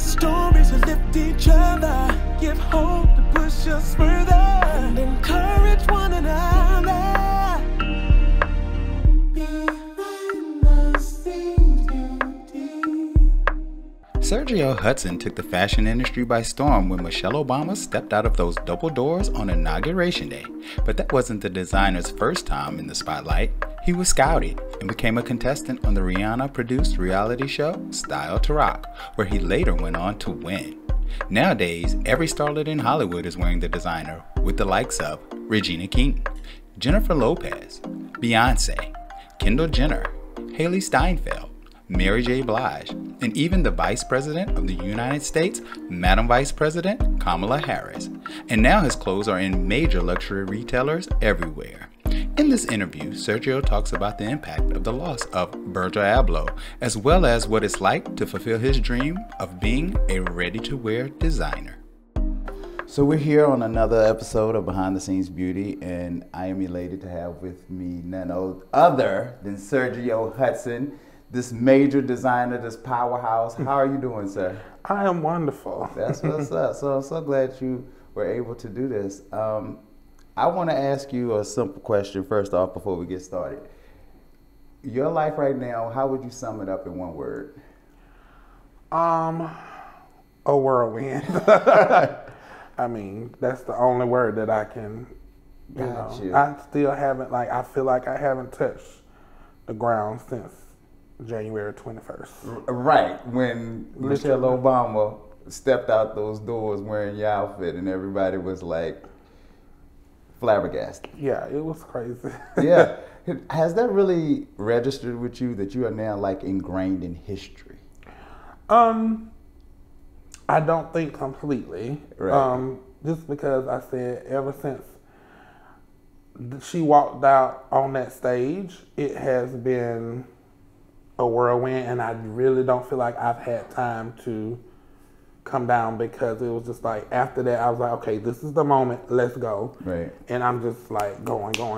stories will lift each other, give hope to push us further, and encourage one another. Behind the scenes beauty. Sergio Hudson took the fashion industry by storm when Michelle Obama stepped out of those double doors on Inauguration Day. But that wasn't the designer's first time in the spotlight. He was scouted and became a contestant on the Rhianna-produced reality show Style to Rock, where he later went on to win. Nowadays, every starlet in Hollywood is wearing the designer, with the likes of Regina King, Jennifer Lopez, Beyonce, Kendall Jenner, Haley Steinfeld, Mary J. Blige, and even the Vice President of the United States, Madam Vice President Kamala Harris. And now his clothes are in major luxury retailers everywhere. In this interview, Sergio talks about the impact of the loss of Virgil Abloh, as well as what it's like to fulfill his dream of being a ready-to-wear designer. So we're here on another episode of Behind the Scenes Beauty, and I am elated to have with me none other than Sergio Hudson, this major designer, this powerhouse. How are you doing, sir? I am wonderful. That's what's up. So I'm so glad you were able to do this. I want to ask you a simple question first off before we get started. Your life right now, how would you sum it up in one word? A whirlwind. I mean, that's the only word that I can, you know. I still haven't, I feel like I haven't touched the ground since January 21st. Right, when Michelle Obama stepped out those doors wearing your outfit and everybody was like flabbergasted. Yeah, it was crazy. Yeah. Has that really registered with you that you are now like ingrained in history? I don't think completely. Right. Just because I said ever since she walked out on that stage, it has been a whirlwind, and I really don't feel like I've had time to come down, because it was just like after that I was like, okay, this is the moment, let's go. Right. And I'm just like going. So,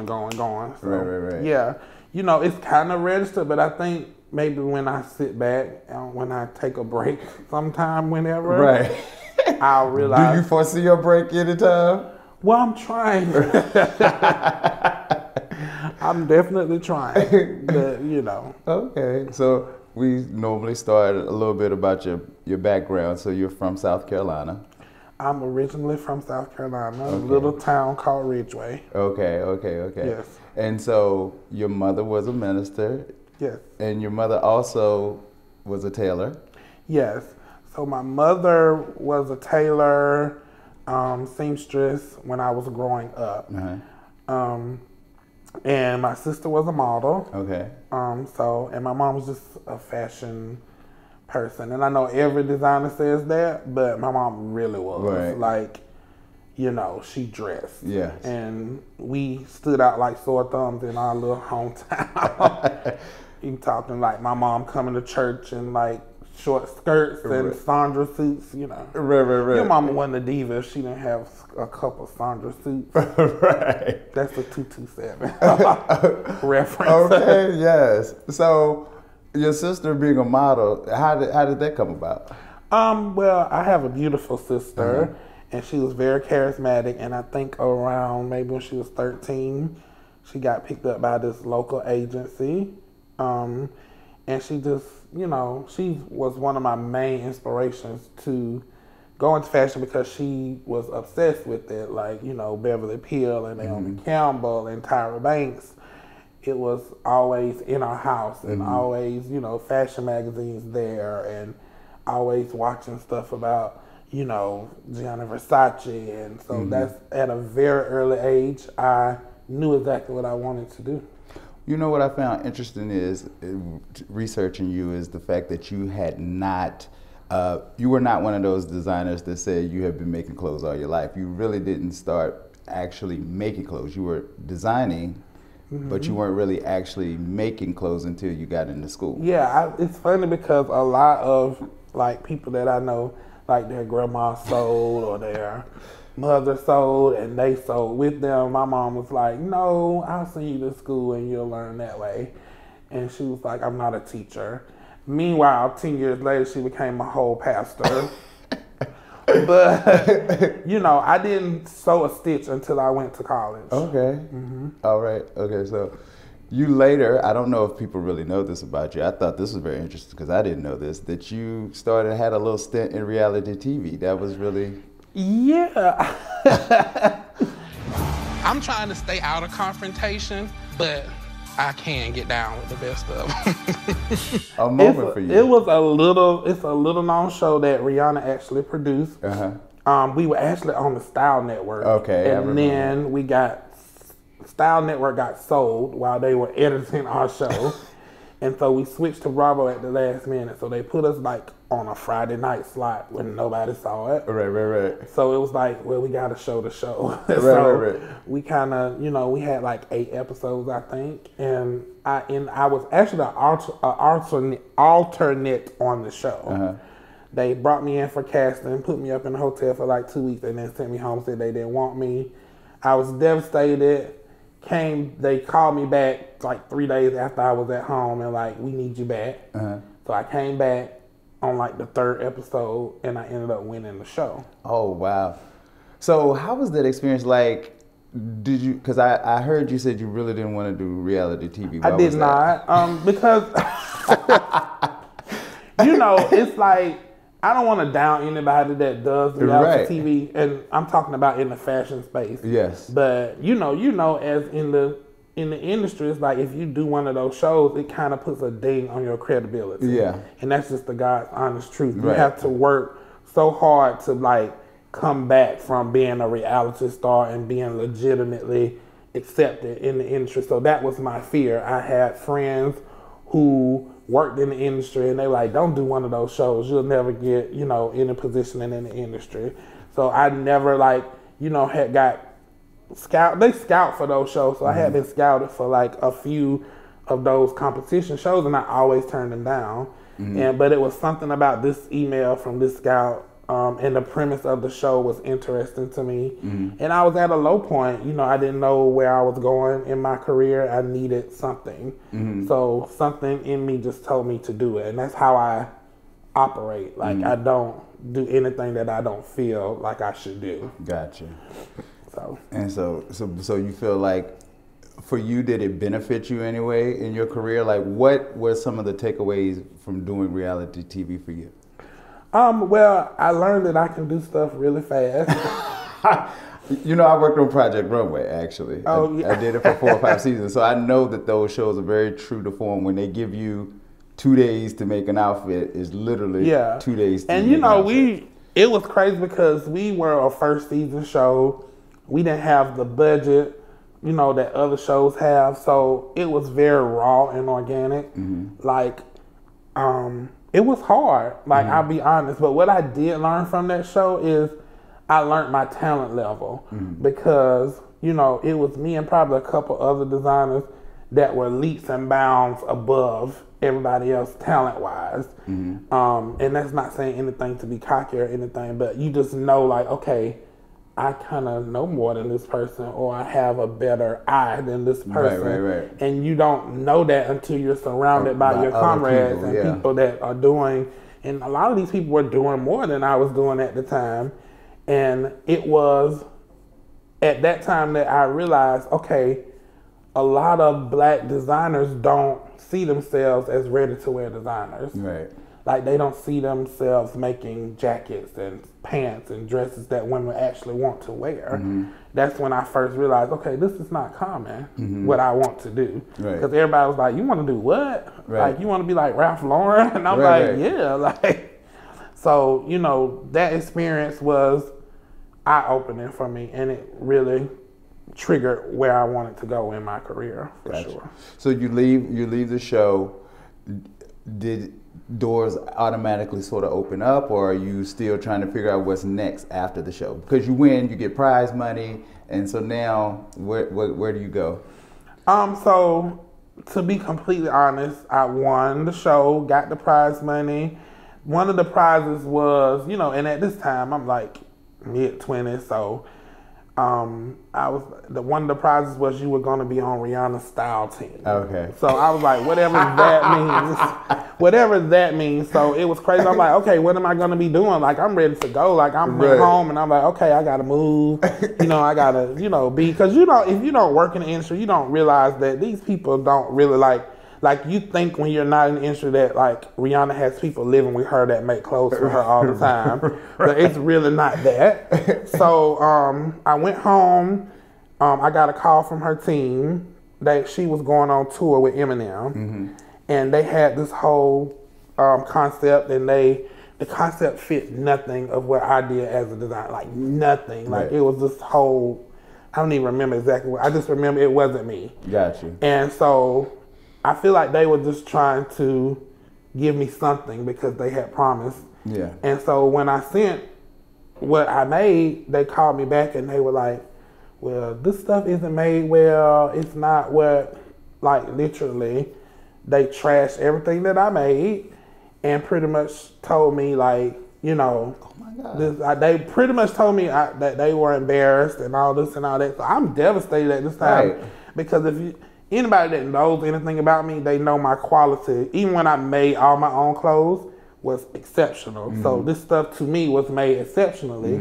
right. Yeah, you know, it's kind of registered, but I think maybe when I sit back and when I take a break sometime, whenever, right, I'll realize. Do you foresee a break anytime? Well, I'm trying. I'm definitely trying, but you know. Okay, so we normally start a little bit about your background. So you're from South Carolina. I'm originally from South Carolina, a little town called Ridgeway. Okay. Yes. And so your mother was a minister. Yes. And your mother also was a tailor. Yes. So my mother was a tailor, seamstress when I was growing up. And my sister was a model. Okay. And my mom was just a fashion person. And I know every designer says that, but my mom really was. Right. Like, you know, she dressed. Yes. And we stood out like sore thumbs in our little hometown. You talking like my mom coming to church in like short skirts and Sandra suits, you know. Right. Your mama wasn't a diva if she didn't have a couple Sandra suits. Right. That's the 227 reference. Okay, yes. So your sister being a model, how did that come about? Well, I have a beautiful sister, and she was very charismatic, and I think around maybe when she was 13, she got picked up by this local agency. And she just, you know, she was one of my main inspirations to go into fashion, because she was obsessed with it. Like, you know, Beverly Pearl and Naomi Campbell and Tyra Banks. It was always in our house, and always, you know, fashion magazines there, and always watching stuff about, you know, Gianni Versace. And so that's at a very early age, I knew exactly what I wanted to do. You know what I found interesting is researching you is the fact that you had not, you were not one of those designers that said you have been making clothes all your life. You really didn't start actually making clothes. You were designing, but you weren't really actually making clothes until you got into school. Yeah, it's funny because a lot of like people that I know, like their grandma sold or their mother sold, and they sold with them. My mom was like, no, I'll send you to school and you'll learn that way. And she was like, I'm not a teacher. Meanwhile, 10 years later, she became a whole pastor. But, you know, I didn't sew a stitch until I went to college. Okay. All right. Okay, so you later, I don't know if people really know this about you. I thought this was very interesting because I didn't know this, that you had a little stint in reality TV. That was really... Yeah. I'm trying to stay out of confrontation, but I can get down with the best of them. A moment for you. It's a little known show that Rhianna actually produced. We were actually on the Style Network. Okay, and then Style Network got sold while they were editing our show. And so we switched to Bravo at the last minute. So they put us like on a Friday night slot when nobody saw it. Right. So it was like, well, we got to show the show. Right. We kind of, you know, we had like 8 episodes, I think. And I was actually an alternate on the show. They brought me in for casting, put me up in a hotel for like 2 weeks, and then sent me home, said they didn't want me. I was devastated. They called me back like 3 days after I was at home and like, we need you back. So I came back on like the 3rd episode and I ended up winning the show. Oh, wow. So how was that experience like? Did you, because I heard you said you really didn't want to do reality TV. Why I did not, because, you know, it's like, I don't want to down anybody that does reality TV, and I'm talking about in the fashion space. Yes. But you know, as in the industry, it's like if you do one of those shows, it kind of puts a ding on your credibility. Yeah. And that's just the God's honest truth. You have to work so hard to like come back from being a reality star and being legitimately accepted in the industry. So that was my fear. I had friends who worked in the industry and they were like, don't do one of those shows. You'll never get, you know, in a positioning in the industry. So I never like, you know, had got they scout for those shows. So I had been scouted for like a few of those competition shows and I always turned them down. But it was something about this email from this scout and the premise of the show was interesting to me. And I was at a low point. You know, I didn't know where I was going in my career. I needed something. So something in me just told me to do it. And that's how I operate. Like, I don't do anything that I don't feel like I should do. Gotcha. So. And so you feel like, for you, did it benefit you anyway in your career? Like, what were some of the takeaways from doing reality TV for you? Well, I learned that I can do stuff really fast. You know, I worked on Project Runway, actually. Oh, yeah. I did it for 4 or 5 seasons. So I know that those shows are very true to form. When they give you 2 days to make an outfit, it's literally 2 days to and you know, it was crazy because we were a first season show. We didn't have the budget, you know, that other shows have. So it was very raw and organic. Like, it was hard, like I'll be honest, but what I did learn from that show is I learned my talent level because, you know, it was me and probably a couple other designers that were leaps and bounds above everybody else talent-wise. And that's not saying anything to be cocky or anything, but you just know like, okay, I kind of know more than this person, or I have a better eye than this person. Right. And you don't know that until you're surrounded by your comrades people, and people that are doing, and a lot of these people were doing more than I was doing at the time. And it was at that time that I realized, okay, a lot of black designers don't see themselves as ready-to-wear designers. Right. Like, they don't see themselves making jackets and pants and dresses that women actually want to wear. That's when I first realized, okay, this is not common, what I want to do. Because everybody was like, you want to do what? Like, you want to be like Ralph Lauren? And I'm like, yeah. Like, so, you know, that experience was eye-opening for me, and it really triggered where I wanted to go in my career, for sure. So you leave the show. Did doors automatically sort of open up, or are you still trying to figure out what's next after the show? Because you win, you get prize money, and so now where do you go? So to be completely honest, I won the show, got the prize money. One of the prizes was, you know, and at this time I'm like mid-20s, so One of the prizes was you were going to be on Rhianna's style team. Okay. So I was like, whatever that means. So it was crazy. I'm like, okay, what am I going to be doing? Like, I'm ready to go. Like, I'm at home and I'm like, okay, I got to move. I got to, because if you don't work in the industry, you don't realize that these people don't really like you think when you're not in the industry that like Rhianna has people living with her that make clothes for her all the time, but it's really not that. So I went home. I got a call from her team that she was going on tour with Eminem, and they had this whole concept, and the concept fit nothing of what I did as a designer, like nothing. Like it was this whole. I don't even remember exactly what. I just remember it wasn't me. Got you. And so I feel like they were just trying to give me something because they had promised. Yeah. And so when I sent what I made, they called me back and they were like, well, this stuff isn't made well. It's not what, like literally, they trashed everything that I made and pretty much told me like, oh my God. They pretty much told me that they were embarrassed and all this and all that. So I'm devastated at this time because anybody that knows anything about me, they know my quality. Even when I made all my own clothes, was exceptional. So this stuff to me was made exceptionally.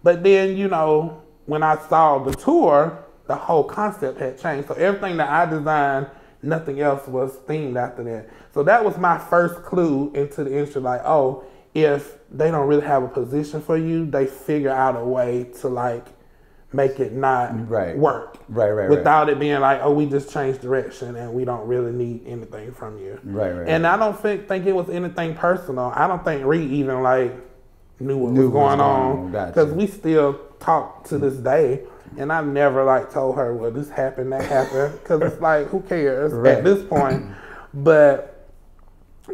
But then, when I saw the tour, the whole concept had changed. So everything that I designed, nothing else was themed after that. So that was my first clue into the industry. Like, oh, if they don't really have a position for you, they figure out a way to like make it not work. Without it being like, oh, we just changed direction and we don't really need anything from you. And I don't think it was anything personal. I don't think Ree even like knew what was going on. Because we still talk to this day. And I never like told her, well, this happened, that happened. Because it's like, who cares at this point? But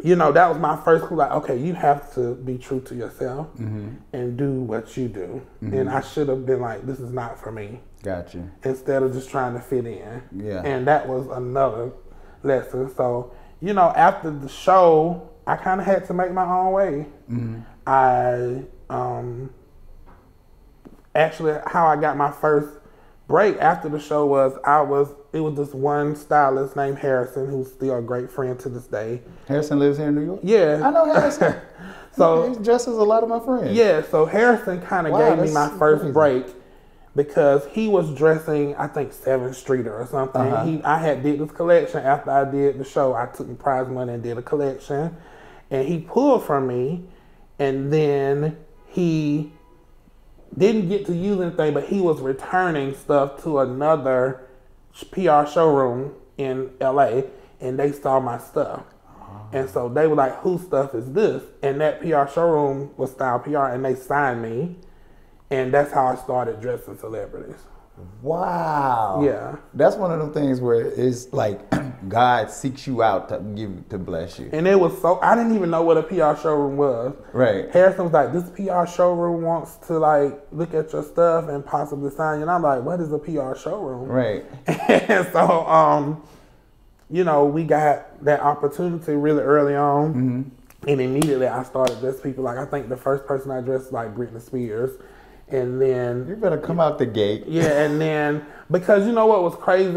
that was my first clue. Like, okay, you have to be true to yourself and do what you do. And I should have been like, this is not for me. Got you. Instead of just trying to fit in. Yeah. And that was another lesson. So, after the show, I kind of had to make my own way. I actually, how I got my first break after the show was it was this one stylist named Harrison who's still a great friend to this day. Harrison lives here in New York? Yeah. I know Harrison. So he dresses a lot of my friends. Yeah, so Harrison kind of gave me my first break because he was dressing, I think, 7th Streeter or something. I had did this collection after I did the show. I took the prize money and did a collection. And he pulled from me, and then he didn't get to use anything, but he was returning stuff to another PR showroom in LA, and they saw my stuff. And so they were like, whose stuff is this? And that PR showroom was Style PR, and they signed me. And that's how I started dressing celebrities. Wow. Yeah. That's one of them things where it's like God seeks you out to bless you. And it was I didn't even know what a PR showroom was. Right. Harrison was like, this PR showroom wants to like look at your stuff and possibly sign you. And I'm like, what is a PR showroom? Right. And so, we got that opportunity really early on. And immediately I started dressing people. Like, I think the first person I dressed like Britney Spears. And then you better come out the gate. Yeah, and then because you know what was crazy,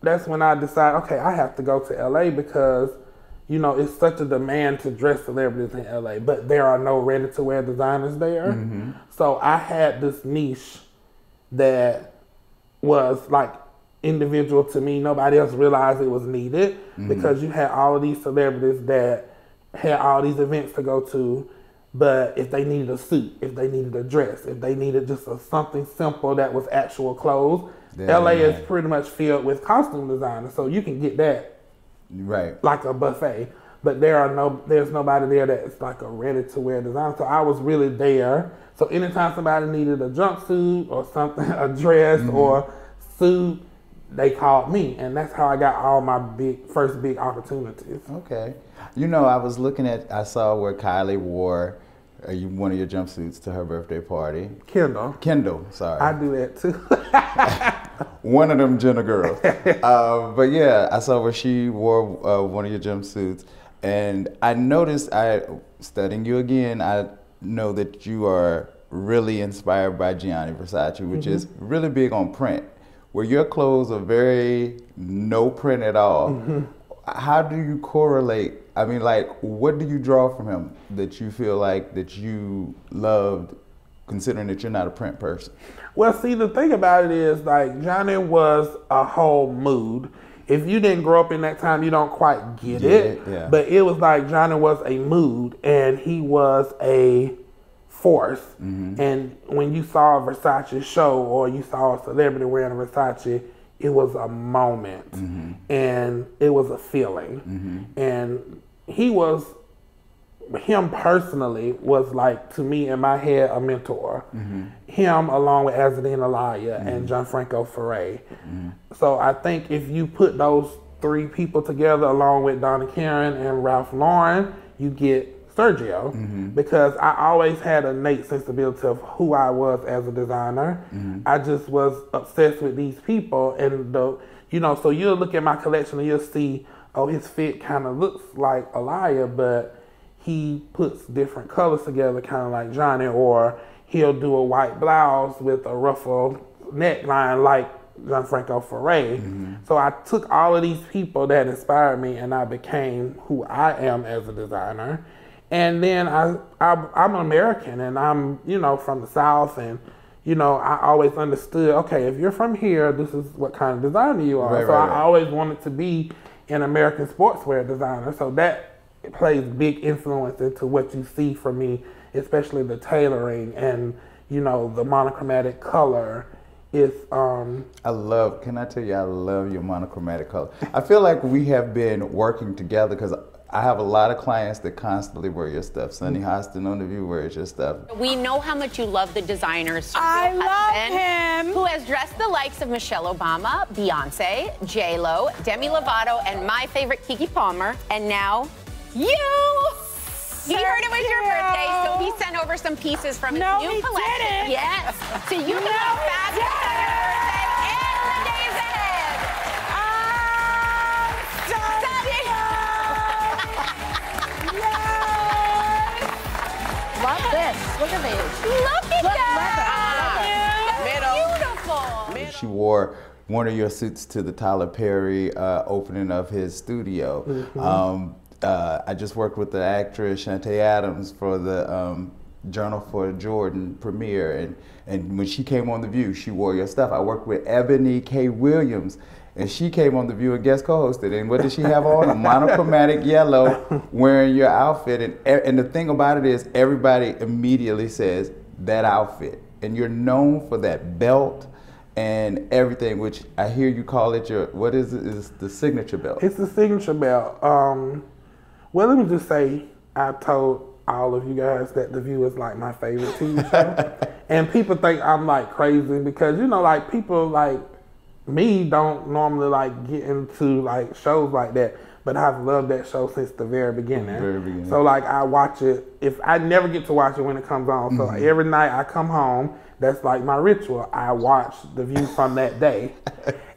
that's when I decided, okay, I have to go to LA because it's such a demand to dress celebrities in LA, but there are no ready-to-wear designers there. So I had this niche that was like individual to me. Nobody else realized it was needed because you had all of these celebrities that had all these events to go to. But if they needed a suit, if they needed a dress, if they needed just something simple that was actual clothes, LA is pretty much filled with costume designers. So you can get that like a buffet. But there's nobody there that's like a ready-to-wear designer. So I was really there. So anytime somebody needed a jumpsuit or something, a dress or suit, they called me. And that's how I got all my first big opportunities. Okay. I was I saw where Kylie wore one of your jumpsuits to her birthday party. Kendall, sorry. I do that too. One of them Jenna girls. But yeah, I saw where she wore one of your jumpsuits. And I noticed, studying you again, I know that you are really inspired by Gianni Versace, which is really big on print, where your clothes are very no print at all. How do you correlate? I mean, like, what do you draw from him that you feel like that you loved, considering that you're not a print person? Well, see, the thing about it is, like, Johnny was a whole mood. If you didn't grow up in that time, you don't quite get it. Yeah. But it was like Johnny was a mood, and he was a force. And when you saw a Versace show or you saw a celebrity wearing a Versace, it was a moment, and it was a feeling. And him personally was, like, to me in my head, a mentor. Him along with Azadine Alaya and Gianfranco Ferré. So I think if you put those three people together along with Donna Karan and Ralph Lauren, you get Sergio, because I always had an innate sensibility of who I was as a designer. I just was obsessed with these people, and so you'll look at my collection and you'll see, oh, his fit kind of looks like Alaya, but he puts different colors together, kind of like Johnny, or he'll do a white blouse with a ruffled neckline like Gianfranco Ferré. So I took all of these people that inspired me, and I became who I am as a designer. And then I'm an American, and I'm, from the South, and, I always understood, okay, if you're from here, this is what kind of designer you are. I always wanted to be an American sportswear designer. So that plays big influence into what you see from me, especially the tailoring and, the monochromatic color. Can I tell you, I love your monochromatic color. I feel like we have been working together because I have a lot of clients that constantly wear your stuff. Sunny Hostin on The View wears your stuff. We know how much you love the designer, Sergio I love Hudson, him. who has dressed the likes of Michelle Obama, Beyonce, J-Lo, Demi Lovato, and my favorite, Keke Palmer, and now you. He heard it was your birthday, so he sent over some pieces from his new collection. Didn't. Yes. So you can look fabulous on your birthday and the days ahead. Love this. Look at these. Look at that. Middle. Beautiful. She wore one of your suits to the Tyler Perry opening of his studio. I just worked with the actress Shantae Adams for the Journal for Jordan premiere, and when she came on The View, she wore your stuff. I worked with Ebony K. Williams, and she came on The View and guest co-hosted. And what did she have on? A monochromatic yellow, wearing your outfit. And the thing about it is, everybody immediately says that outfit, and you're known for that belt and everything, which I hear you call it your, what is it? Is the signature belt? It's the signature belt. Well, let me just say, I told all of you guys that The View is like my favorite TV show. And people think I'm like crazy because, like people like me don't normally like get into like shows like that. But I've loved that show since the very beginning. So like I watch it, if I never get to watch it when it comes on. So every night I come home, that's like my ritual. I watch The View from that day.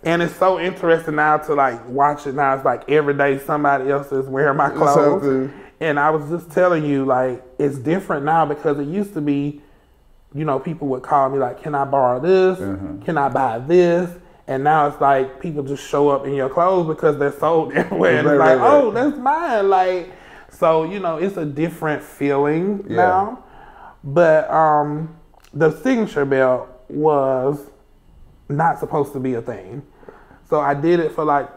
And it's so interesting now to like watch it now. It's like every day somebody else is wearing my clothes. And I was just telling you, like, it's different now because it used to be, people would call me like, can I borrow this? Can I buy this? And now it's like people just show up in your clothes because they're sold everywhere. And it's like, oh, that's mine. Like, so, it's a different feeling now. But the signature belt was not supposed to be a thing. So I did it for like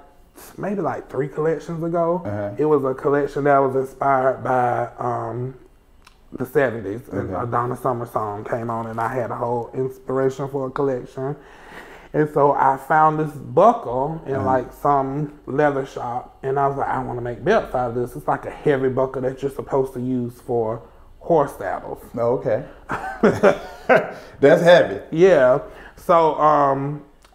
maybe like 3 collections ago. It was a collection that was inspired by the 70s. And a Donna Summer song came on, and I had a whole inspiration for a collection. And so I found this buckle in like some leather shop, and I was like, I want to make belts out of this. It's like a heavy buckle that you're supposed to use for horse saddles. Oh, okay. That's heavy. Yeah. So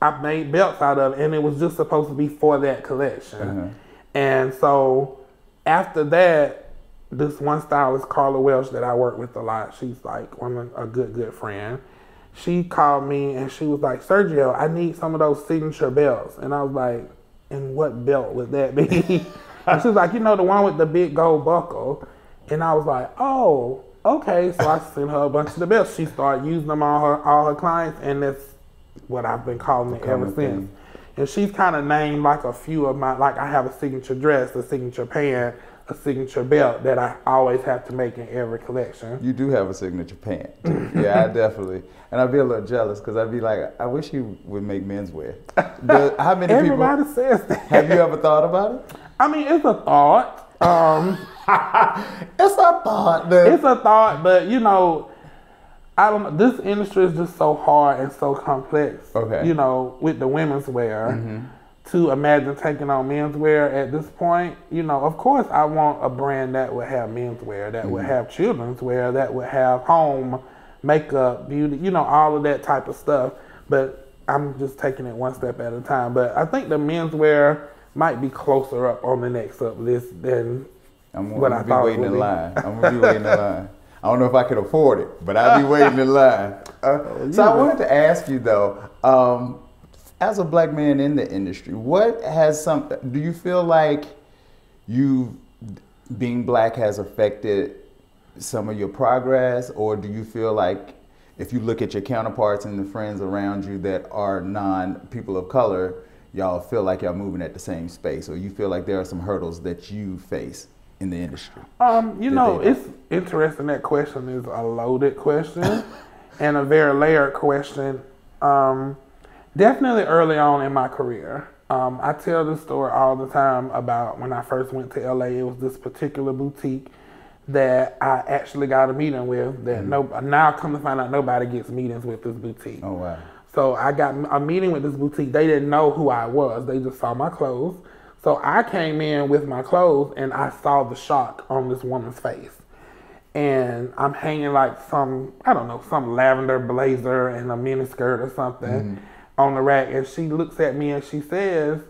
I made belts out of it, and it was just supposed to be for that collection. And so after that, this one stylist, Carla Welsh, that I work with a lot, she's like a good friend. She called me and she was like, Sergio, I need some of those signature belts. And I was like, and what belt would that be? And she was like, the one with the big gold buckle. And I was like, oh. Okay, so I sent her a bunch of the belts. She started using them on all her clients, and that's what I've been calling it ever since. And she's kind of named like a few of my, like I have a signature dress, a signature pant, a signature belt that I always have to make in every collection. You do have a signature pant. Yeah, I definitely. And I'd be a little jealous because I'd be like, I wish you would make menswear. How many Everybody people says that. have you ever thought about it? I mean, it's a thought. It's a thought. It's a thought, but you know, I don't know. This industry is just so hard and so complex. Okay. You know, with the women's wear, Mm-hmm. to imagine taking on menswear at this point, you know, of course I want a brand that would have menswear, that would have children's wear, that would have home, makeup, beauty, you know, all of that type of stuff. But I'm just taking it one step at a time. But I think the menswear might be closer up on the next up list than what I thought it would be. I'm gonna be waiting in line. I don't know if I could afford it, but I'll be waiting in line. So I wanted to ask you though, as a black man in the industry, do you feel like you being black has affected some of your progress, or do you feel like if you look at your counterparts and the friends around you that are non-people of color, y'all feel like y'all moving at the same space, or you feel like there are some hurdles that you face in the industry? You know, it's interesting. That question is a loaded question and a very layered question. Definitely early on in my career. I tell this story all the time about when I first went to LA. It was this particular boutique that I actually got a meeting with that now come to find out nobody gets meetings with this boutique. Oh, wow. So I got a meeting with this boutique. They didn't know who I was. They just saw my clothes. So I came in with my clothes and I saw the shock on this woman's face. And I'm hanging like some lavender blazer and a mini skirt or something on the rack. And she looks at me and she says,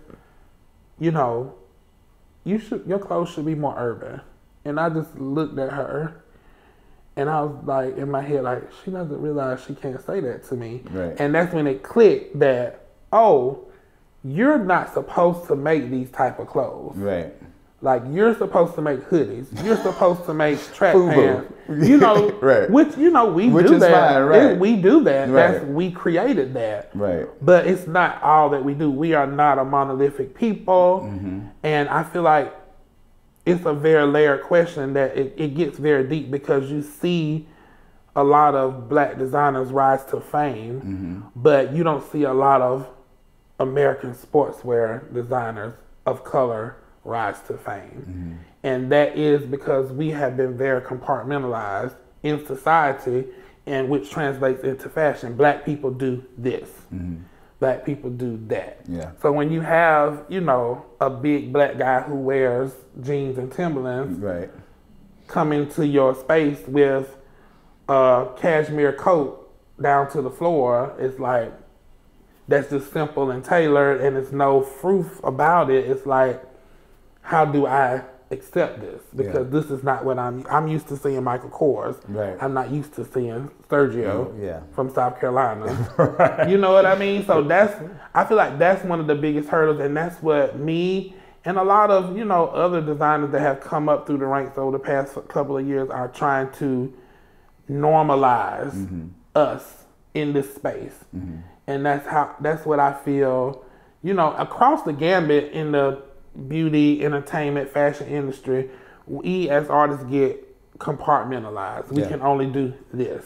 you know, your clothes should be more urban. And I just looked at her and I was like, in my head, like, she doesn't realize she can't say that to me. Right. And that's when it clicked that, oh, you're not supposed to make these type of clothes. Right. Like, you're supposed to make hoodies. You're supposed to make track Fubu. pants. You know, Right. which, you know, we Which do is that. fine, right. We do that. Right. We created that. Right. But it's not all that we do. We are not a monolithic people. And I feel like it's a very layered question that it gets very deep because you see a lot of black designers rise to fame, but you don't see a lot of American sportswear designers of color rise to fame. And that is because we have been very compartmentalized in society, and which translates into fashion. Black people do this. Black people do that. Yeah. So when you have, you know, a big black guy who wears jeans and Timberlands Right. come into your space with a cashmere coat down to the floor, it's like, that's just simple and tailored and there's no proof about it. It's like, how do I accept this? Because this is not what I'm used to seeing Michael Kors. Right. I'm not used to seeing Sergio Yeah. from South Carolina. You know what I mean? So I feel like that's one of the biggest hurdles, and that's what me and a lot of, you know, other designers that have come up through the ranks over the past couple of years are trying to normalize us in this space. And that's what I feel, you know, across the gambit in the beauty, entertainment, fashion industry, we as artists get compartmentalized. We can only do this.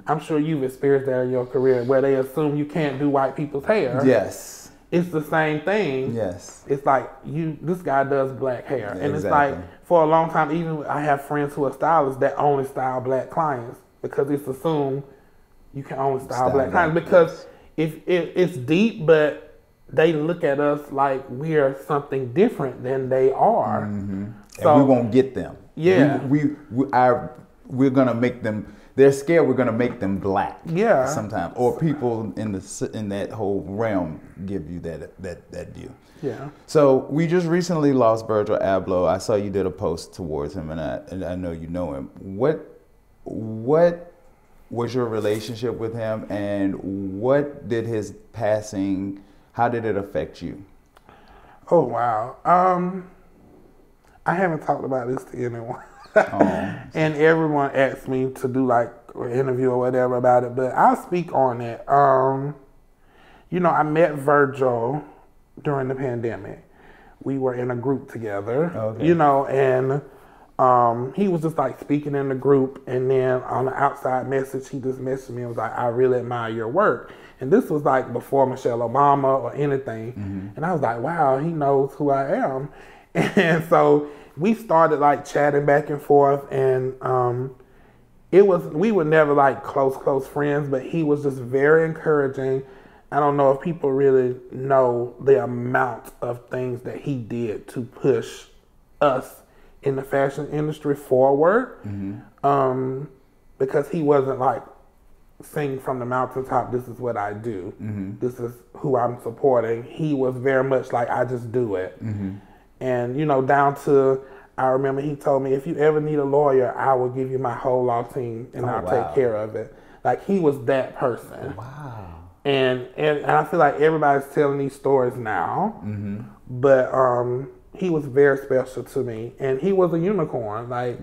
I'm sure you've experienced that in your career where they assume you can't do white people's hair. Yes. It's the same thing. Yes. It's like this guy does black hair. And Exactly. it's like for a long time, even I have friends who are stylists that only style black clients because it's assumed you can only style black clients because it's deep, but they look at us like we're something different than they are. So and we won't get them. Yeah. We're gonna make them. They're scared we're gonna make them black. Yeah. Sometimes, or people in that whole realm give you that view. Yeah. So we just recently lost Virgil Abloh. I saw you did a post towards him, and I know you know him. What was your relationship with him, and what did his passing? How did it affect you? Oh wow. I haven't talked about this to anyone. And everyone asked me to do like an interview or whatever about it, but I'll speak on it. You know, I met Virgil during the pandemic. We were in a group together, you know, and he was just like speaking in the group, and then on the outside message, he just messaged me and was like, I really admire your work. And this was like before Michelle Obama or anything. And I was like, wow, he knows who I am. And so we started like chatting back and forth, and we were never like close friends, but he was just very encouraging. I don't know if people really know the amount of things that he did to push us in the fashion industry forward. Because he wasn't like sing from the mountaintop, this is what I do. This is who I'm supporting. He was very much like, I just do it. And, you know, down to, I remember he told me, if you ever need a lawyer, I will give you my whole law team and I'll take care of it. Like, he was that person. Wow. And I feel like everybody's telling these stories now, but he was very special to me, and he was a unicorn. Like,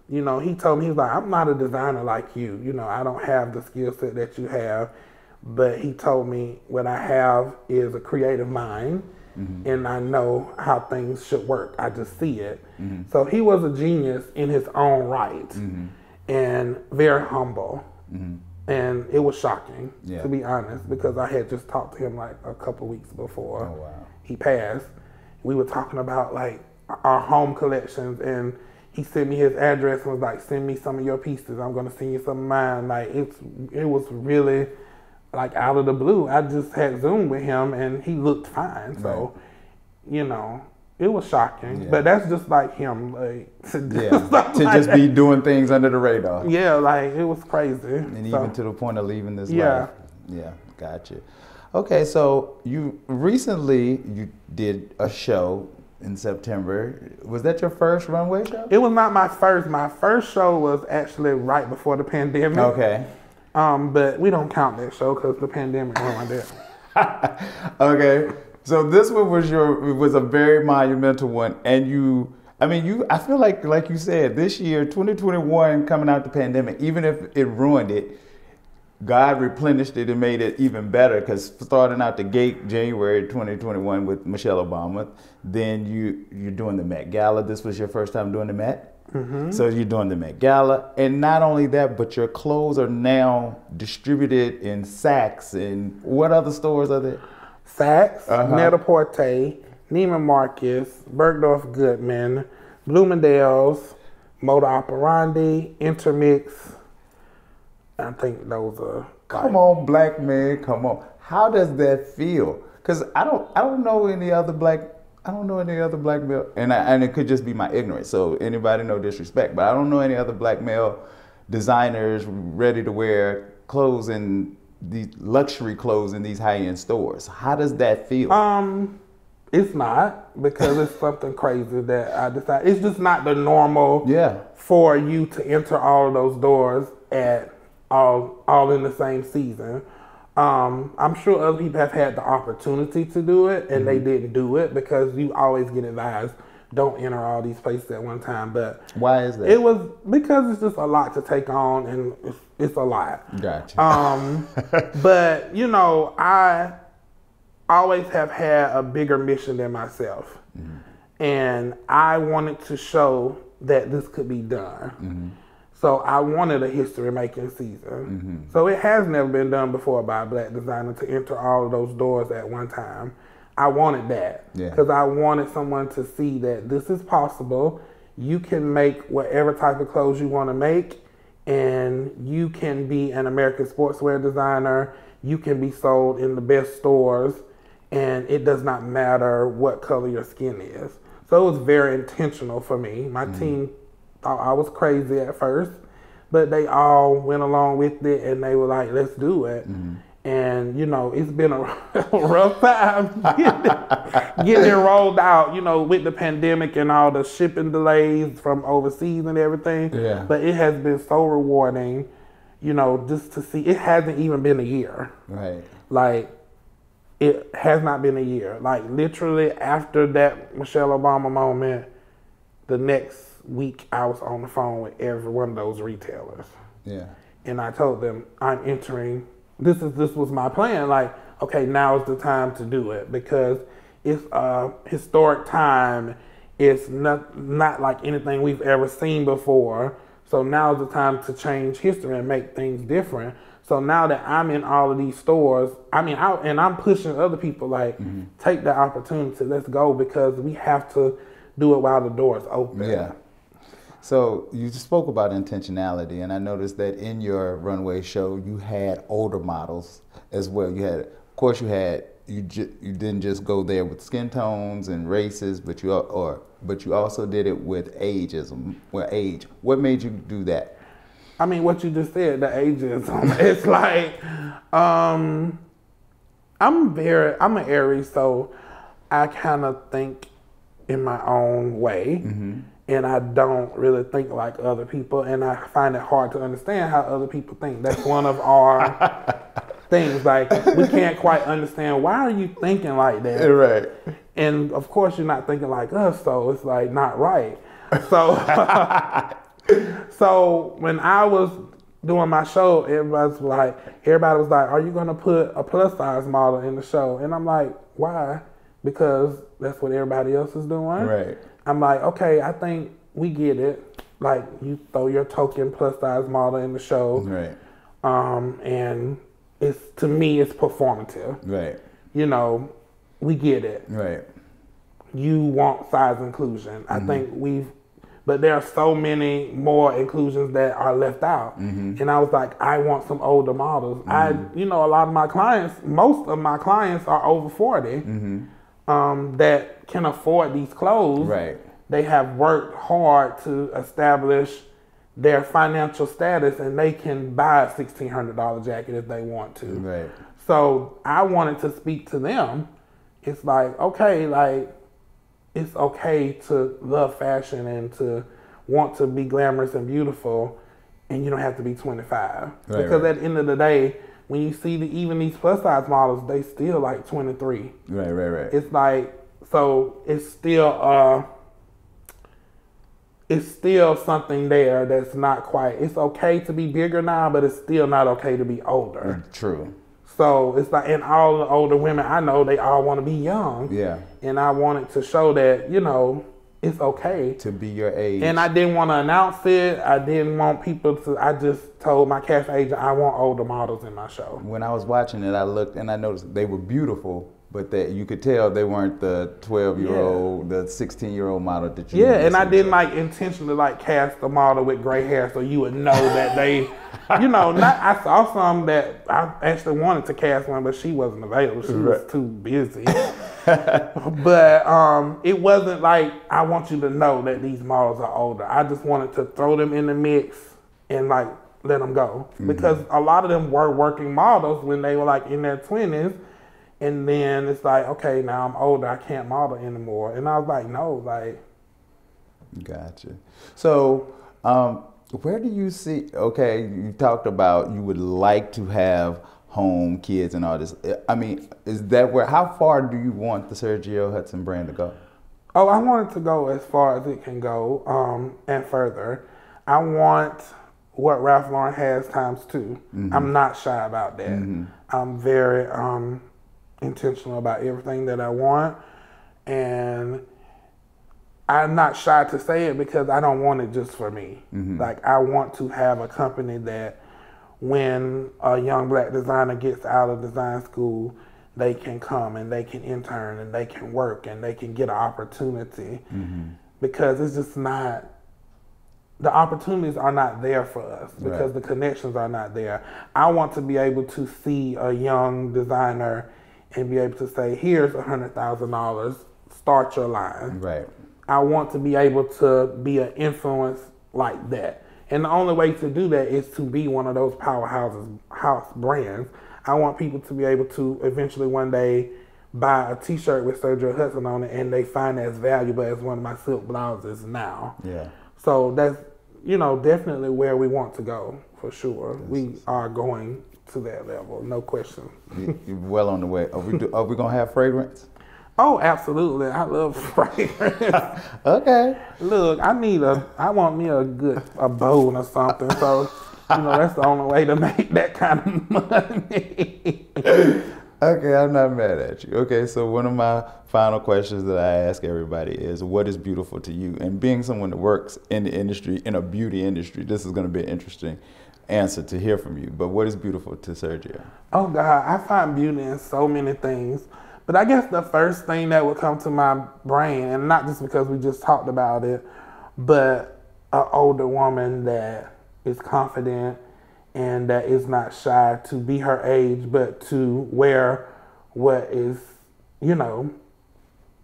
you know, he told me, he was like, I'm not a designer like you. You know, I don't have the skill set that you have, but he told me what I have is a creative mind, and I know how things should work. I just see it. So he was a genius in his own right, and very humble. And it was shocking, to be honest, because I had just talked to him like a couple weeks before he passed. We were talking about like our home collections, and he sent me his address and was like, send me some of your pieces. I'm going to send you some of mine. Like, it was really like out of the blue. I just had Zoom with him and he looked fine. So, you know, it was shocking, but that's just like him, like to just be doing things under the radar. Yeah, like it was crazy, and even to the point of leaving this life. Yeah, gotcha. Okay, so you did a show in September. Was that your first runway show? It was not my first. My first show was actually right before the pandemic. Okay. But we don't count that show because the pandemic ruined it. Okay. So this one was a very monumental one, and I feel like you said, this year, 2021, coming out the pandemic, even if it ruined it, God replenished it and made it even better, because starting out the gate January 2021 with Michelle Obama, then you're doing the Met Gala. This was your first time doing the Met? So you're doing the Met Gala, and not only that, but your clothes are now distributed in Saks, and what other stores are there? Saks, Net-a-Porter, Neiman Marcus, Bergdorf Goodman, Bloomingdale's, Moda Operandi, Intermix. I think those are. Come on, black man, come on. How does that feel? Because I don't know any other black male, and it could just be my ignorance. So anybody, no disrespect, but I don't know any other black male designers ready to wear clothes and these luxury clothes in these high-end stores. How does that feel? It's not, because it's something crazy that I decided. It's just not the normal for you to enter all of those doors at all in the same season. I'm sure other people have had the opportunity to do it and they didn't do it, because you always get advised, don't enter all these places at one time. But why is that? It was because it's just a lot to take on, and it's a lot. Gotcha. But you know, I always have had a bigger mission than myself, and I wanted to show that this could be done. So I wanted a history-making season. So it has never been done before by a black designer to enter all of those doors at one time. I wanted that because I wanted someone to see that this is possible. You can make whatever type of clothes you want to make, and you can be an American sportswear designer. You can be sold in the best stores, and it does not matter what color your skin is. So it was very intentional for me. My team thought I was crazy at first, but they all went along with it, and they were like, let's do it. And, you know, it's been a rough time getting it rolled out, you know, with the pandemic and all the shipping delays from overseas and everything. But it has been so rewarding, you know, just to see. It hasn't even been a year. Like, it has not been a year. Like, literally after that Michelle Obama moment, the next week I was on the phone with every one of those retailers. Yeah. And I told them, I'm entering, this was my plan. Like, okay, now is the time to do it because it's a historic time. It's not like anything we've ever seen before. So now is the time to change history and make things different. So now that I'm in all of these stores, and I'm pushing other people like, take the opportunity, let's go, because we have to do it while the door's open. Yeah. So you spoke about intentionality, and I noticed that in your runway show, you had older models as well. You had, of course, you didn't just go there with skin tones and races, but you also did it with ageism. Well, age. What made you do that? I mean, what you just said, the ageism. It's like, I'm an Aries, so I kind of think in my own way. And I don't really think like other people, and I find it hard to understand how other people think. That's one of our things. Like, we can't quite understand, why are you thinking like that? Right. And of course you're not thinking like us, so it's like not right. So so when I was doing my show, everybody was like, are you gonna put a plus size model in the show? And I'm like, why? Because that's what everybody else is doing. Right. I'm like, okay, I think we get it. Like, you throw your token plus size model in the show. Right. And to me, it's performative. Right. You know, we get it. Right. You want size inclusion. I think but there are so many more inclusions that are left out. And I was like, I want some older models. A lot of my clients, most of my clients are over 40. That can afford these clothes. Right. They have worked hard to establish their financial status, and they can buy a $1,600 jacket if they want to. Right. So I wanted to speak to them. It's like, okay, like, it's okay to love fashion and to want to be glamorous and beautiful, and you don't have to be 25. Right, because at the end of the day, when you see even these plus size models, they still like 23. Right. It's like, so it's still something there that's not quite, it's okay to be bigger now, but it's still not okay to be older. True. So it's like, and all the older women I know, they all want to be young. Yeah. And I wanted to show that, it's okay to be your age. And I didn't want to announce it. I didn't want people to, I just told my casting agent, I want older models in my show. When I was watching it, I looked and I noticed they were beautiful, but that you could tell they weren't the 12-year-old, the 16-year-old model that you and I didn't like intentionally like cast a model with gray hair so you would know that they, I saw some that I actually wanted to cast one, but she wasn't available. She was too busy. But it wasn't like, I want you to know that these models are older. I just wanted to throw them in the mix and like let them go. Because a lot of them were working models when they were like in their 20s. And then it's like, okay, now I'm older, I can't model anymore. And I was like, no, like. Gotcha. So where do you see, okay, you talked about you would like to have home, kids and all this. I mean, is that how far do you want the Sergio Hudson brand to go? Oh, I want it to go as far as it can go and further. I want what Ralph Lauren has times 2. I'm not shy about that. I'm very intentional about everything that I want, and I'm not shy to say it because I don't want it just for me. Like, I want to have a company that when a young black designer gets out of design school, they can come and they can intern and they can work and they can get an opportunity. Because it's just not, the opportunities are not there for us because the connections are not there. I want to be able to see a young designer and be able to say, here's $100,000, start your line. Right. I want to be able to be an influence like that. And the only way to do that is to be one of those house brands. I want people to be able to eventually one day buy a t-shirt with Sergio Hudson on it and they find it as valuable as one of my silk blouses now. Yeah. So that's, definitely where we want to go, for sure. We are going to that level, no question. You're well on the way. Are we gonna have fragrance? Oh, absolutely. I love fragrance. Okay. Look, I want me a bowl or something. So, that's the only way to make that kind of money. Okay, I'm not mad at you. Okay, so one of my final questions that I ask everybody is, what is beautiful to you? And being someone that works in the industry, in a beauty industry, this is going to be an interesting answer to hear from you. But what is beautiful to Sergio? Oh, God, I find beauty in so many things. But I guess the first thing that would come to my brain, and not just because we just talked about it, but an older woman that is confident and that is not shy to be her age, but to wear what is,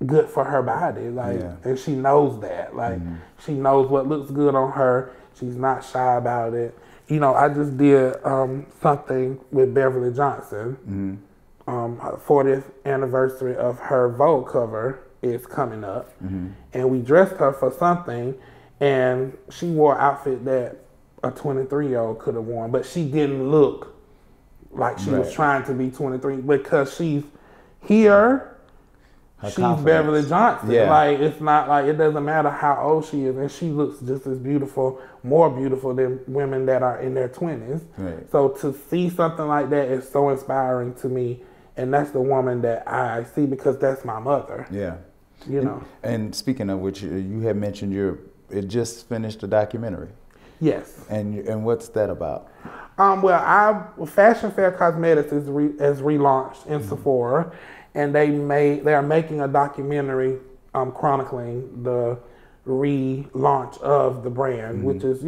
good for her body. And she knows that. She knows what looks good on her. She's not shy about it. I just did something with Beverly Johnson. Her 40th anniversary of her Vogue cover is coming up. And we dressed her for something, and she wore an outfit that a 23-year-old could have worn, but she didn't look like she was trying to be 23 because she's here. She's confidence. Beverly Johnson. It's not like, it doesn't matter how old she is, and she looks just as beautiful, more beautiful than women that are in their 20s. Right. So to see something like that is so inspiring to me, and that's the woman that I see because that's my mother. Yeah. And speaking of which, you had mentioned it just finished a documentary. Yes. And what's that about? Fashion Fair Cosmetics is relaunched in Sephora, and they are making a documentary chronicling the relaunch of the brand, which is,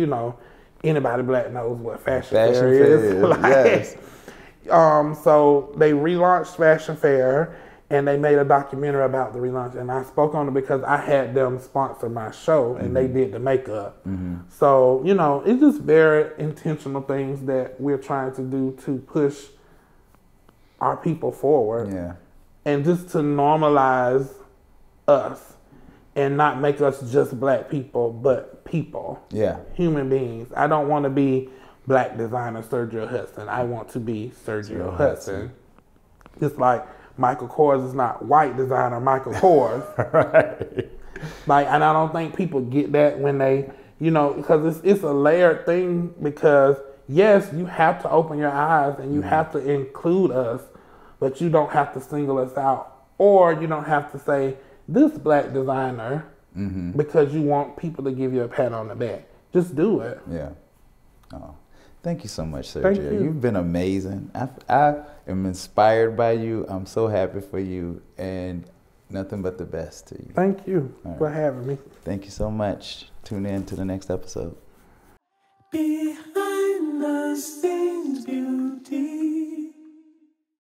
anybody black knows what Fashion Fair is. Yes. So they relaunched Fashion Fair, and they made a documentary about the relaunch, and I spoke on it because I had them sponsor my show, and they did the makeup. So, it's just very intentional things that we're trying to do to push our people forward. Yeah. And just to normalize us and not make us just black people, but people. Yeah. Human beings. I don't want to be black designer Sergio Hudson. I want to be Sergio Hudson. Just like Michael Kors is not white designer Michael Kors. Right. And I don't think people get that when they, because it's a layered thing, because yes, you have to open your eyes and you have to include us, but you don't have to single us out, or you don't have to say this black designer because you want people to give you a pat on the back. Just do it. Yeah. Oh. Thank you so much, Sergio. Thank you. You've been amazing. I am inspired by you. I'm so happy for you, and nothing but the best to you. Thank you for having me. Thank you so much. Tune in to the next episode. Behind the scenes beauty.